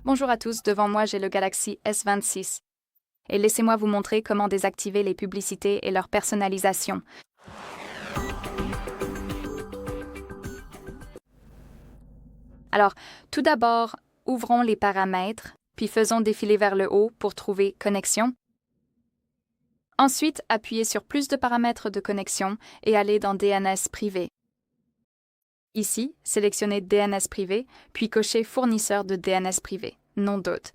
Bonjour à tous, devant moi j'ai le Galaxy S26. Et laissez-moi vous montrer comment désactiver les publicités et leur personnalisation. Alors, tout d'abord, ouvrons les paramètres, puis faisons défiler vers le haut pour trouver Connexion. Ensuite, appuyez sur Plus de paramètres de connexion et allez dans DNS privé. Ici, sélectionnez DNS privé, puis cochez Fournisseur de DNS privé, non d'hôte.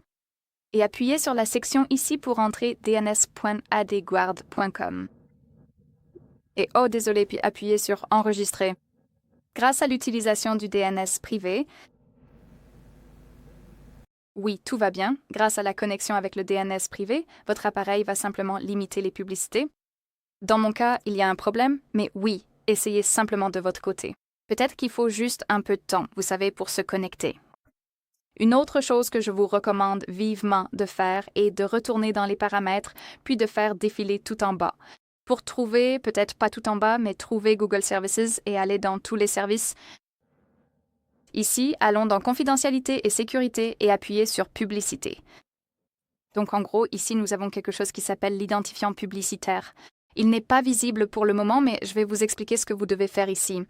Et appuyez sur la section ici pour entrer dns.adguard.com. Et oh désolé, puis appuyez sur Enregistrer. Grâce à l'utilisation du DNS privé, oui, tout va bien. Grâce à la connexion avec le DNS privé, votre appareil va simplement limiter les publicités. Dans mon cas, il y a un problème, mais oui, essayez simplement de votre côté. Peut-être qu'il faut juste un peu de temps, vous savez, pour se connecter. Une autre chose que je vous recommande vivement de faire est de retourner dans les paramètres, puis de faire défiler tout en bas. Pour trouver, peut-être pas tout en bas, mais trouver Google Services et aller dans tous les services. Ici, allons dans Confidentialité et sécurité et appuyez sur Publicité. Donc en gros, ici, nous avons quelque chose qui s'appelle l'identifiant publicitaire. Il n'est pas visible pour le moment, mais je vais vous expliquer ce que vous devez faire ici.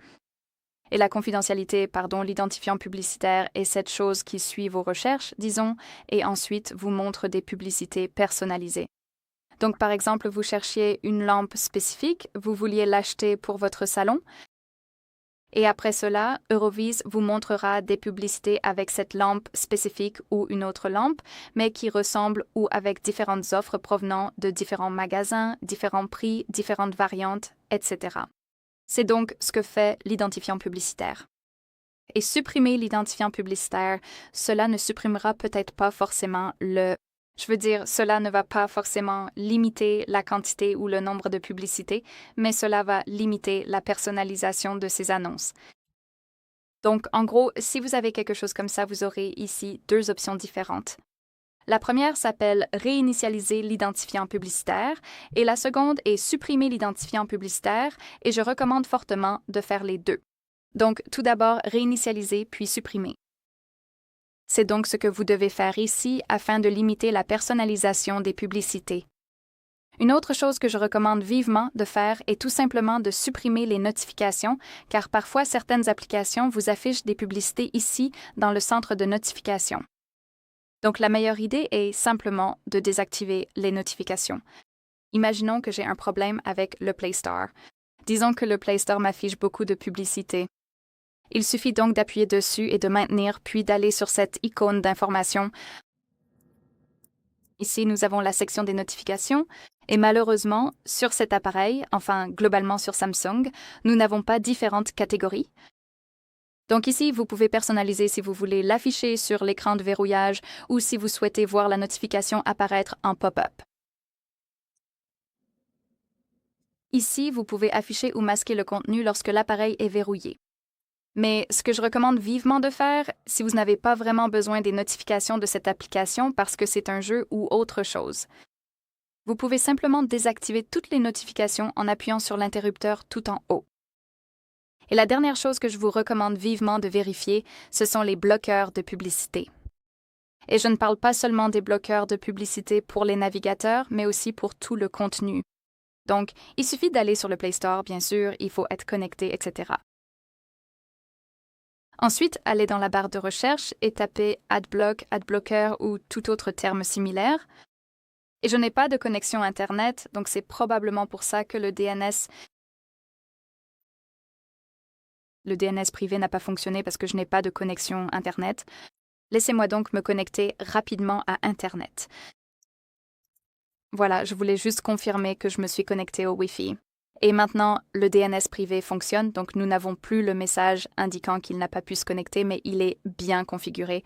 Et la confidentialité, l'identifiant publicitaire est cette chose qui suit vos recherches, disons, et ensuite vous montre des publicités personnalisées. Donc par exemple, vous cherchiez une lampe spécifique, vous vouliez l'acheter pour votre salon, et après cela, Eurovis vous montrera des publicités avec cette lampe spécifique ou une autre lampe, mais qui ressemblent ou avec différentes offres provenant de différents magasins, différents prix, différentes variantes, etc. C'est donc ce que fait l'identifiant publicitaire. Et supprimer l'identifiant publicitaire, cela ne supprimera peut-être pas forcément cela ne va pas forcément limiter la quantité ou le nombre de publicités, mais cela va limiter la personnalisation de ces annonces. Donc, en gros, si vous avez quelque chose comme ça, vous aurez ici deux options différentes. La première s'appelle réinitialiser l'identifiant publicitaire et la seconde est supprimer l'identifiant publicitaire et je recommande fortement de faire les deux. Donc, tout d'abord, réinitialiser puis supprimer. C'est donc ce que vous devez faire ici afin de limiter la personnalisation des publicités. Une autre chose que je recommande vivement de faire est tout simplement de supprimer les notifications, car parfois certaines applications vous affichent des publicités ici dans le centre de notification. Donc la meilleure idée est simplement de désactiver les notifications. Imaginons que j'ai un problème avec le Play Store. Disons que le Play Store m'affiche beaucoup de publicités. Il suffit donc d'appuyer dessus et de maintenir, puis d'aller sur cette icône d'information. Ici, nous avons la section des notifications, et malheureusement, sur cet appareil, enfin globalement sur Samsung, nous n'avons pas différentes catégories. Donc ici, vous pouvez personnaliser si vous voulez l'afficher sur l'écran de verrouillage ou si vous souhaitez voir la notification apparaître en pop-up. Ici, vous pouvez afficher ou masquer le contenu lorsque l'appareil est verrouillé. Mais ce que je recommande vivement de faire, si vous n'avez pas vraiment besoin des notifications de cette application parce que c'est un jeu ou autre chose, vous pouvez simplement désactiver toutes les notifications en appuyant sur l'interrupteur tout en haut. Et la dernière chose que je vous recommande vivement de vérifier, ce sont les bloqueurs de publicité. Et je ne parle pas seulement des bloqueurs de publicité pour les navigateurs, mais aussi pour tout le contenu. Donc, il suffit d'aller sur le Play Store, bien sûr, il faut être connecté, etc. Ensuite, allez dans la barre de recherche et tapez Adblock, Adblocker ou tout autre terme similaire. Et je n'ai pas de connexion Internet, donc c'est probablement pour ça que le DNS privé n'a pas fonctionné parce que je n'ai pas de connexion Internet. Laissez-moi donc me connecter rapidement à Internet. Voilà, je voulais juste confirmer que je me suis connectée au Wi-Fi. Et maintenant, le DNS privé fonctionne, donc nous n'avons plus le message indiquant qu'il n'a pas pu se connecter, mais il est bien configuré.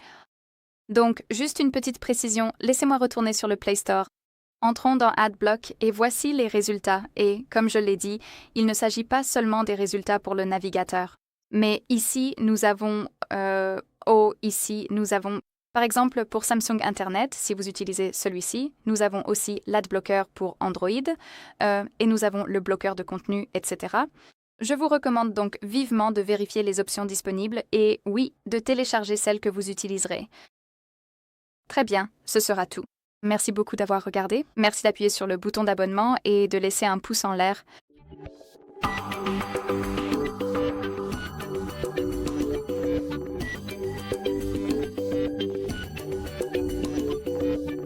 Donc, juste une petite précision, laissez-moi retourner sur le Play Store. Entrons dans AdBlock et voici les résultats. Et, comme je l'ai dit, il ne s'agit pas seulement des résultats pour le navigateur. Mais ici, nous avons par exemple, pour Samsung Internet, si vous utilisez celui-ci, nous avons aussi l'adblocker pour Android et nous avons le bloqueur de contenu, etc. Je vous recommande donc vivement de vérifier les options disponibles et, oui, de télécharger celles que vous utiliserez. Très bien, ce sera tout. Merci beaucoup d'avoir regardé. Merci d'appuyer sur le bouton d'abonnement et de laisser un pouce en l'air